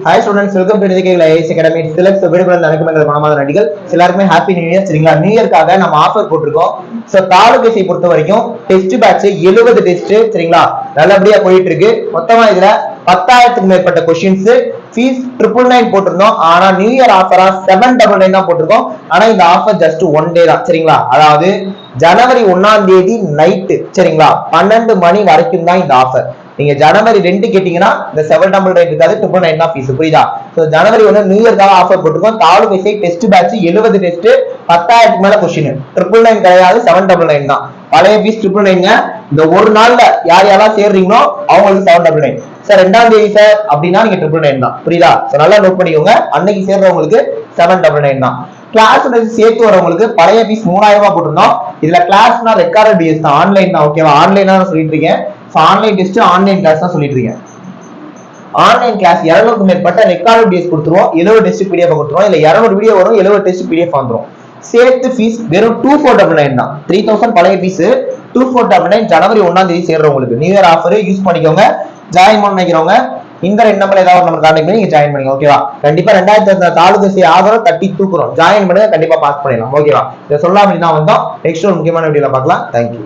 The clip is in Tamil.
ஹாய் ஸ்டூடெண்ட்ஸ், வெல்கம் டு நிதிகைகள் ஐஏஎஸ் அகாடமி. சிலக்ஸ் வீடுகள் நடக்குமென்ற மனமாத நடிகள் எல்லாருக்குமே ஹாப்பி நியூ இயர். சரிங்களா, நியூ இயர்க்காக நம்ம ஆஃபர் போட்டிருக்கோம். ஸோ தாலுகேசை பொறுத்த வரைக்கும் டெஸ்ட் பேட்ச் 70 டெஸ்ட் சரிங்களா நல்லபடியா போயிட்டு இருக்கு. மொத்தமா இதுல 10,000க்கு மேற்பட்ட கொஸ்டின்ஸ். ஃபீஸ் 999 போட்டிருந்தோம். ஆனா நியூ இயர் ஆஃபரா 799 தான் போட்டிருக்கோம். ஆனா இந்த ஆஃபர் ஜஸ்ட் 1 டே தான். சரிங்களா, அதாவது ஜனவரி 1ஆம் தேதி நைட்டு சரிங்களா 12 மணி வரைக்கும் தான் இந்த ஆஃபர். நீங்க ஜனவரி 2 கேட்டீங்கன்னா இந்த 799 இருக்காது, 999 தான் ஃபீஸ். புரியுதா? சோ ஜனவரி 1 நியூ இயர்க்காக ஆஃபர் போட்டுருக்கோம். தாலுகேசை டெஸ்ட் பேட்ச் 70 டெஸ்ட் 10,000க்கு மேல கொஸ்டின். 999 கிடையாது, 799 தான். பழைய ஃபீஸ் 999. இந்த ஒரு நாள்ல யார் யாரெல்லாம் சேர்றீங்களோ அவங்களுக்கு 799. சார் 2ஆம் தேதி சார் அப்படின்னா நீங்க 999 தான். புரியுதா? சோ நல்லா நோட் பண்ணிக்கோங்க. அன்னைக்கு சேர்றவங்களுக்கு 799 தான். கிளாஸ் சேர்த்து வரவங்களுக்கு பழைய ஃபீஸ் 3000 ரூபாய் போட்டிருந்தோம். இதுல கிளாஸ்னா ரெக்கார்டட் டிஎஸ் தான், ஆன்லைன் தான். ஓகேவா? ஆன்லைன் தான் சொல்லிட்டு இருக்கேன். ஆன்லைன் டெஸ்ட் ஆன்லைன் கிளாஸ் தான் சொல்லிட்டு இருக்கேன். ஆன்லைன் கிளாஸ் 200க்கு மேற்பட்ட ரெக்கார்டட் டிஎஸ் கொடுத்துருவோம். 70 டெஸ்ட் பிடிஎஃப் கொடுத்துருவோம். இல்ல 200 வீடியோ வரும், 70 டெஸ்ட் பிடிஎஃப் வந்துரும். சேர்த்து ஃபீஸ் வெறும் 2499 தான். 3000 பழைய ஃபீஸ், 2499 ஜனவரி 1ஆம் தேதி சேர்றவங்களுக்கு. நியூ இயர் ஆஃபர் யூஸ் பண்ணிக்கோங்க. ஜாயின் பண்ண நினைக்கிறவங்க இந்த 2 நம்பர் ஏதாவது நம்பர் கான்டாக்ட் பண்ணி நீங்க ஜாயின் பண்ணுங்க. ஓகேவா? கண்டிப்பா 2000 தாலுகேசை ஆதரவு தட்டி தூக்குறோம். ஜாயின் பண்ணுங்க, கண்டிப்பா பாஸ் பண்ணிடலாம். ஓகேவா? இதை சொல்லாம தான் வந்தோம். நெக்ஸ்ட் ஒரு முக்கியமான வீடியோல பார்க்கலாம். தேங்க்யூ.